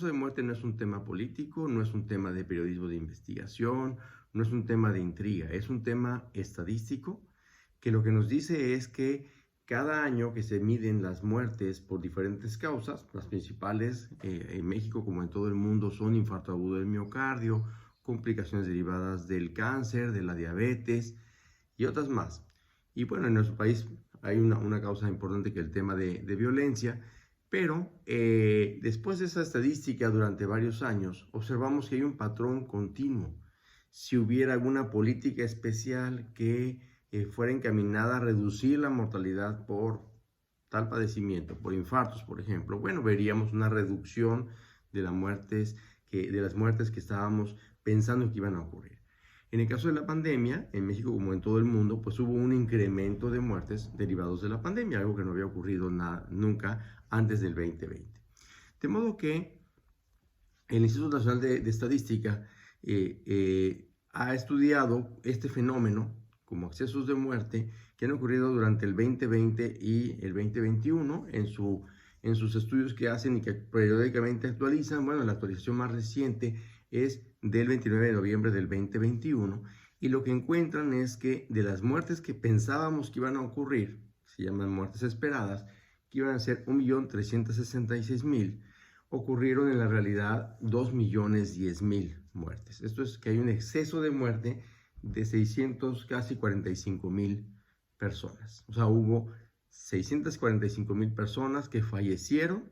De muerte no es un tema político, no es un tema de periodismo de investigación, no es un tema de intriga, es un tema estadístico que lo que nos dice es que cada año que se miden las muertes por diferentes causas, las principales en México como en todo el mundo son infarto agudo del miocardio, complicaciones derivadas del cáncer, de la diabetes y otras más. Y bueno, en nuestro país hay una causa importante que es el tema de violencia. Pero después de esa estadística durante varios años, observamos que hay un patrón continuo. Si hubiera alguna política especial que fuera encaminada a reducir la mortalidad por tal padecimiento, por infartos, por ejemplo, bueno, veríamos una reducción de las muertes que estábamos pensando que iban a ocurrir. En el caso de la pandemia, en México como en todo el mundo, pues hubo un incremento de muertes derivados de la pandemia, algo que no había ocurrido nunca antes del 2020. De modo que el Instituto Nacional de Estadística ha estudiado este fenómeno como excesos de muerte que han ocurrido durante el 2020 y el 2021 en sus estudios que hacen y que periódicamente actualizan. Bueno, la actualización más reciente es del 29 de noviembre del 2021 y lo que encuentran es que de las muertes que pensábamos que iban a ocurrir, se llaman muertes esperadas, que iban a ser 1.366.000, ocurrieron en la realidad 2.010.000 muertes. Esto es que hay un exceso de muerte de 600, casi 45.000 personas. O sea, hubo 645.000 personas que fallecieron,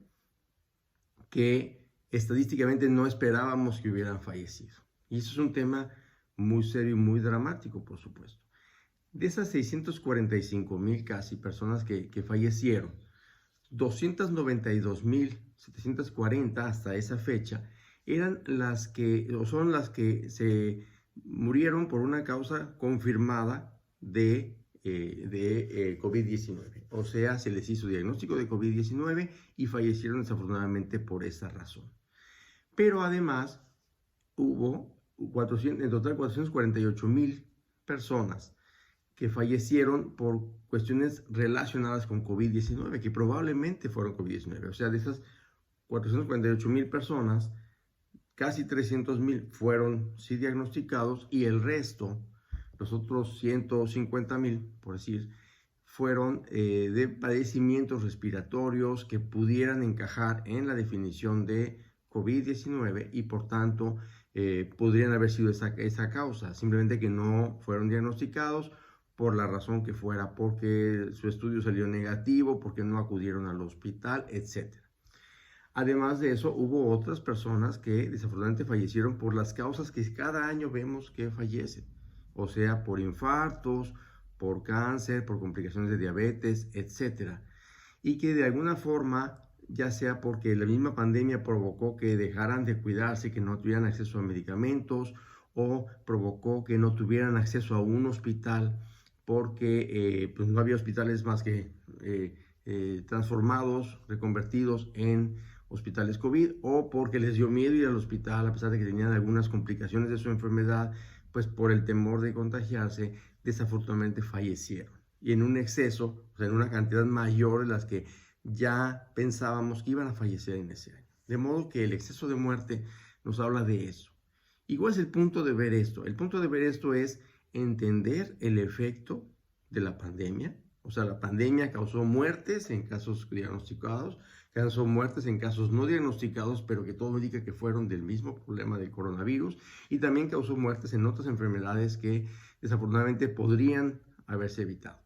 que estadísticamente no esperábamos que hubieran fallecido. Y eso es un tema muy serio y muy dramático, por supuesto. De esas 645.000 casi personas que fallecieron, 292.740 hasta esa fecha eran las que, o son las que se murieron por una causa confirmada de COVID-19. O sea, se les hizo diagnóstico de COVID-19 y fallecieron desafortunadamente por esa razón. Pero además hubo en total 448.000 personas que fallecieron por cuestiones relacionadas con COVID-19, que probablemente fueron COVID-19. O sea, de esas 448.000 personas, casi 300.000 fueron sí diagnosticados y el resto, los otros 150.000, por decir, fueron de padecimientos respiratorios que pudieran encajar en la definición de COVID-19 y por tanto podrían haber sido esa causa, simplemente que no fueron diagnosticados por la razón que fuera, porque su estudio salió negativo, porque no acudieron al hospital, etc. Además de eso, hubo otras personas que desafortunadamente fallecieron por las causas que cada año vemos que fallecen, o sea, por infartos, por cáncer, por complicaciones de diabetes, etc. Y que de alguna forma, ya sea porque la misma pandemia provocó que dejaran de cuidarse, que no tuvieran acceso a medicamentos, o provocó que no tuvieran acceso a un hospital, porque pues no había hospitales más que transformados, reconvertidos en hospitales COVID, o porque les dio miedo ir al hospital a pesar de que tenían algunas complicaciones de su enfermedad, pues por el temor de contagiarse, desafortunadamente fallecieron. Y en un exceso, o sea, en una cantidad mayor de las que ya pensábamos que iban a fallecer en ese año. De modo que el exceso de muerte nos habla de eso. ¿Y cuál es el punto de ver esto? El punto de ver esto es entender el efecto de la pandemia. O sea, la pandemia causó muertes en casos diagnosticados, causó muertes en casos no diagnosticados, pero que todo indica que fueron del mismo problema del coronavirus, y también causó muertes en otras enfermedades que desafortunadamente podrían haberse evitado.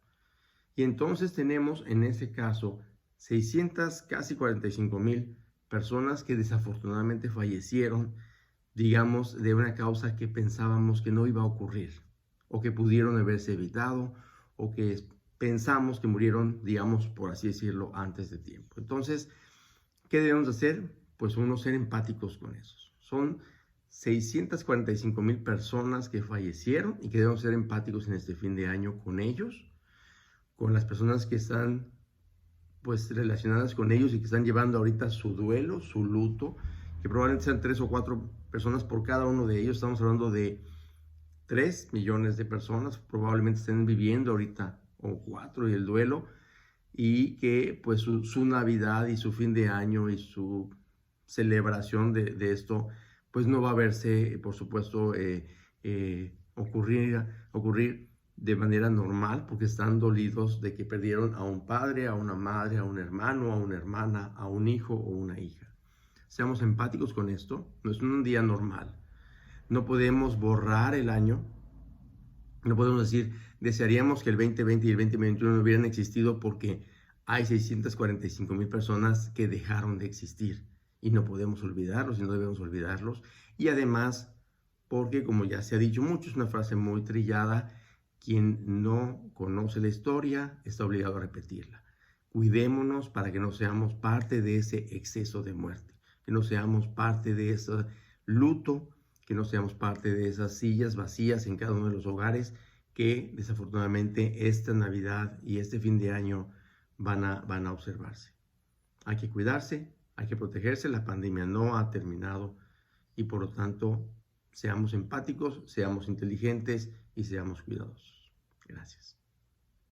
Y entonces tenemos en ese caso 600, casi 45.000 personas que desafortunadamente fallecieron, digamos, de una causa que pensábamos que no iba a ocurrir, o que pudieron haberse evitado, o que pensamos que murieron, digamos, por así decirlo, antes de tiempo. Entonces, ¿qué debemos hacer? Pues uno, ser empáticos con esos. Son 645.000 personas que fallecieron y que debemos ser empáticos en este fin de año con ellos, con las personas que están pues relacionadas con ellos y que están llevando ahorita su duelo, su luto, que probablemente sean 3 o 4 personas por cada uno de ellos. Estamos hablando de 3 millones de personas, probablemente estén viviendo ahorita, o 4, y el duelo, y que pues su Navidad y su fin de año y su celebración de esto, pues no va a verse, por supuesto, ocurrir de manera normal, porque están dolidos de que perdieron a un padre, a una madre, a un hermano, a una hermana, a un hijo o una hija. Seamos empáticos con esto, no es un día normal. No podemos borrar el año, no podemos decir, desearíamos que el 2020 y el 2021 no hubieran existido porque hay 645,000 personas que dejaron de existir y no podemos olvidarlos y no debemos olvidarlos. Y además, porque como ya se ha dicho mucho, es una frase muy trillada, quien no conoce la historia está obligado a repetirla. Cuidémonos para que no seamos parte de ese exceso de muerte, que no seamos parte de ese luto, que no seamos parte de esas sillas vacías en cada uno de los hogares que desafortunadamente esta Navidad y este fin de año van a observarse. Hay que cuidarse, hay que protegerse, la pandemia no ha terminado y por lo tanto seamos empáticos, seamos inteligentes y seamos cuidadosos. Gracias.